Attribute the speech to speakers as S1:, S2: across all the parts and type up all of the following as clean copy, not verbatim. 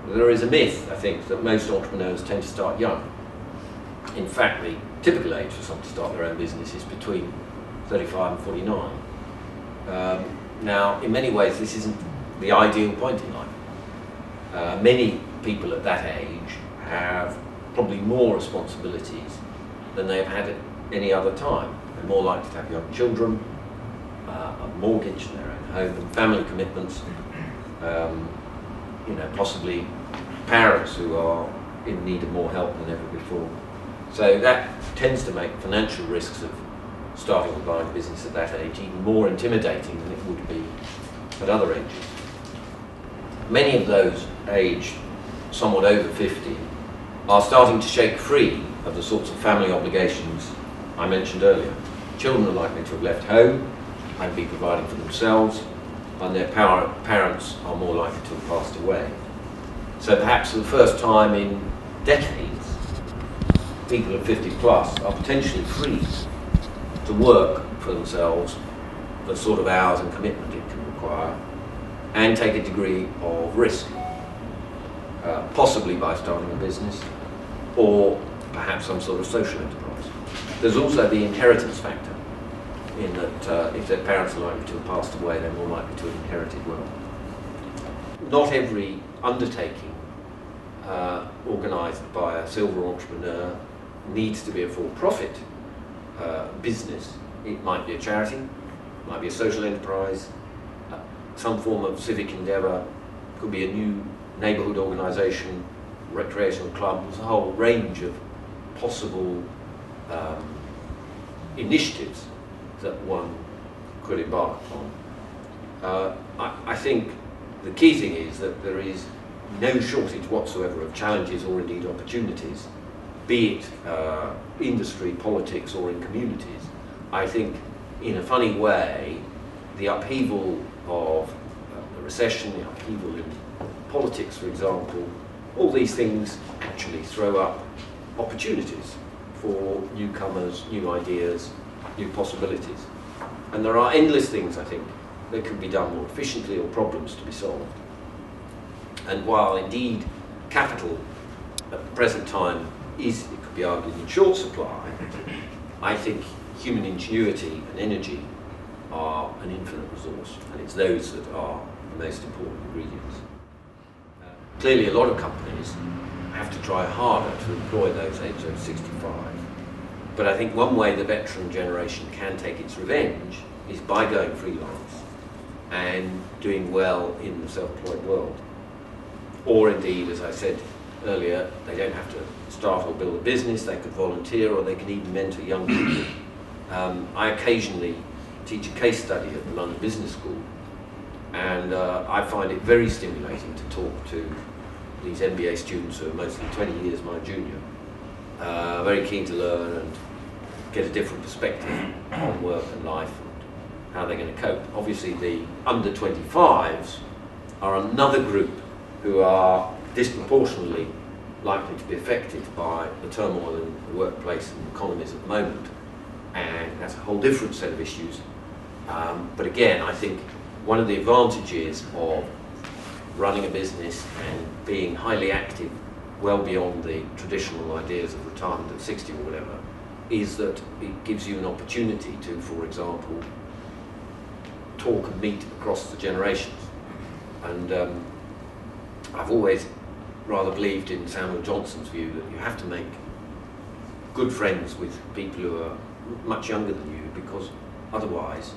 S1: There is a myth, I think, that most entrepreneurs tend to start young. In fact, the typical age for someone to start their own business is between 35 and 49. Now, in many ways, this isn't the ideal point in life. Many people at that age have probably more responsibilities than they've had at any other time. They're more likely to have young children, a mortgage in their own home, and family commitments, possibly parents who are in need of more help than ever before. So that tends to make financial risks of starting or buying a business at that age even more intimidating than it would be at other ages. Many of those aged somewhat over 50 are starting to shake free of the sorts of family obligations I mentioned earlier. Children are likely to have left home and be providing for themselves, and their parents are more likely to have passed away. So perhaps for the first time in decades, people of 50 plus are potentially free to work for themselves the sort of hours and commitment it can require, and take a degree of risk, possibly by starting a business or perhaps some sort of social enterprise. There's also the inheritance factor, in that if their parents are likely to have passed away, they're more likely to have inherited wealth. Not every undertaking organised by a silver entrepreneur needs to be a for-profit business. It might be a charity, it might be a social enterprise, some form of civic endeavour, could be a new neighbourhood organisation, recreational club. There's a whole range of possible initiatives that one could embark upon. I think the key thing is that there is no shortage whatsoever of challenges or indeed opportunities, be it industry, politics or in communities. I think in a funny way the upheaval of the recession, the upheaval in politics for example, all these things actually throw up opportunities for newcomers, new ideas, new possibilities. And there are endless things, I think, that could be done more efficiently or problems to be solved. And while indeed capital at the present time is, it could be argued, in short supply, I think human ingenuity and energy are an infinite resource, and it's those that are the most important ingredients. Clearly a lot of companies have to try harder to employ those aged over 65. But I think one way the veteran generation can take its revenge is by going freelance and doing well in the self-employed world. Or indeed, as I said earlier, they don't have to start or build a business, they could volunteer or they can even mentor young people. I occasionally teach a case study at the London Business School, and I find it very stimulating to talk to these MBA students who are mostly 20 years my junior, very keen to learn and get a different perspective on work and life and how they're going to cope. Obviously the under 25s are another group who are disproportionately likely to be affected by the turmoil in the workplace and economies at the moment, and that's a whole different set of issues. But again, I think one of the advantages of running a business and being highly active well beyond the traditional ideas of retirement at 60 or whatever is that it gives you an opportunity to, for example, talk and meet across the generations. And I've always rather believed in Samuel Johnson's view that you have to make good friends with people who are much younger than you, because otherwise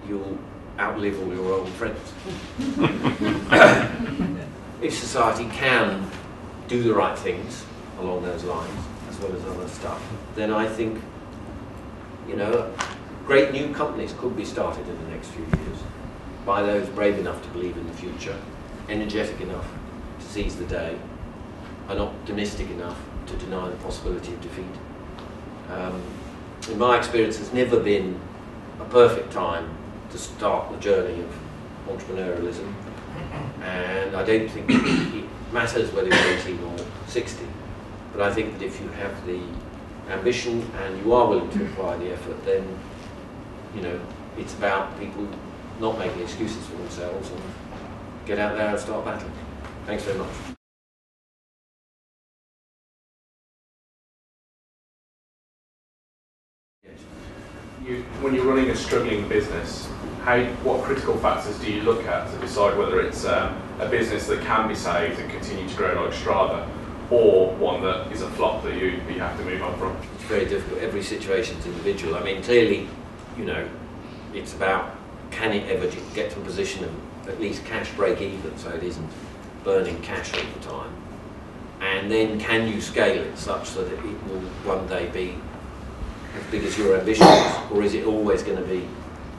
S1: you'll outlive all your old friends. If society can do the right things along those lines, as well as other stuff, then I think, great new companies could be started in the next few years by those brave enough to believe in the future, energetic enough to seize the day, and optimistic enough to deny the possibility of defeat. In my experience, there's never been a perfect time to start the journey of entrepreneurialism, and I don't think it matters whether you're 18 or 60, but I think that if you have the ambition and you are willing to apply the effort, then it's about people not making excuses for themselves and get out there and start battling. Thanks very much.
S2: when you're running a struggling business, what critical factors do you look at to decide whether it's a business that can be saved and continue to grow like Strada, or one that is a flop that you have to move on from?
S1: It's very difficult. Every situation's individual. I mean, clearly, you know, it's about, can it ever get to a position of at least cash break even, so it isn't burning cash all the time, and then can you scale it such that it will one day be as big as your ambitions, or is it always going to be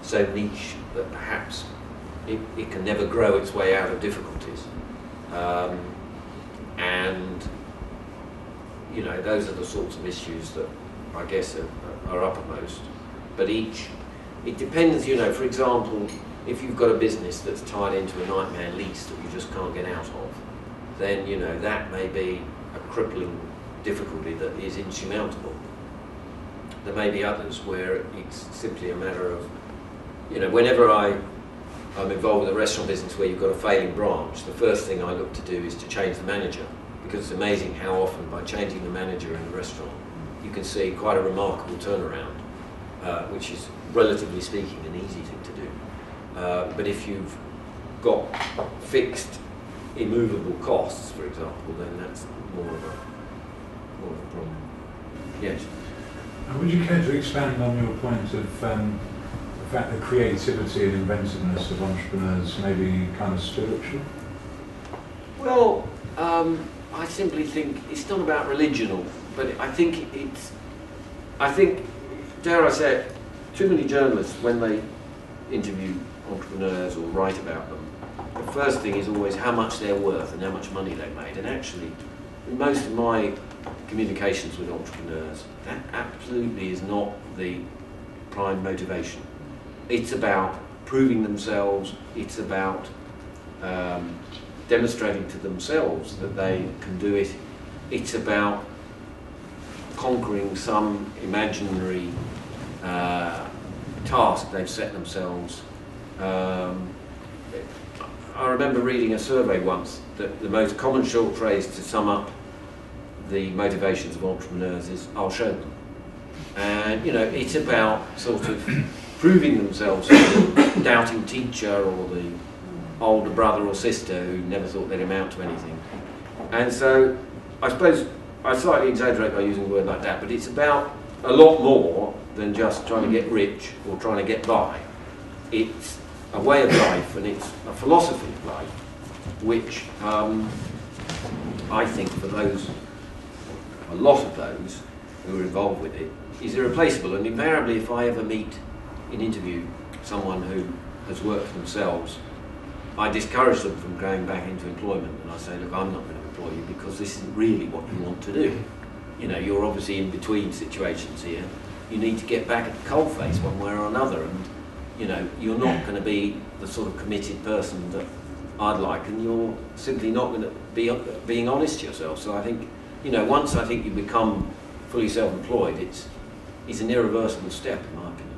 S1: so niche that perhaps it can never grow its way out of difficulties? And you know, those are the sorts of issues that I guess are uppermost. But it depends, you know, for example, if you've got a business that's tied into a nightmare lease that you just can't get out of, then, you know, that may be a crippling difficulty that is insurmountable. There may be others where it's simply a matter of, you know, whenever I'm involved with a restaurant business where you've got a failing branch, the first thing I look to do is to change the manager, because it's amazing how often by changing the manager in a restaurant you can see quite a remarkable turnaround, which is, relatively speaking, an easy thing to do. But if you've got fixed, immovable costs, for example, then that's more of a problem. Yes.
S3: Would you care to expand on your point of the fact that creativity and inventiveness of entrepreneurs may be kind of spiritual?
S1: Well, I simply think it's not about religion, but I think dare I say it, too many journalists, when they interview entrepreneurs or write about them, the first thing is always how much they're worth and how much money they've made. And actually, in most of my communications with entrepreneurs, that absolutely is not the prime motivation. It's about proving themselves, it's about demonstrating to themselves that they can do it, it's about conquering some imaginary task they've set themselves. I remember reading a survey once that the most common short phrase to sum up the motivations of entrepreneurs is, "I'll show them." And you know, it's about sort of proving themselves to the doubting teacher or the older brother or sister who never thought they'd amount to anything. And so I suppose I slightly exaggerate by using a word like that, but it's about a lot more than just trying to get rich or trying to get by. It's a way of life, and it's a philosophy of life, which I think for those, a lot of those who are involved with it, is irreplaceable. And invariably, if I ever meet in interview someone who has worked for themselves, I discourage them from going back into employment, and I say, look, I'm not going to employ you because this isn't really what you want to do. You know, you're obviously in between situations here. You need to get back at the coalface one way or another, and you know, you're not going to be the sort of committed person that I'd like, and you're simply not going to be being honest to yourself. So I think, you know, once I think you become fully self-employed, it's an irreversible step, in my opinion.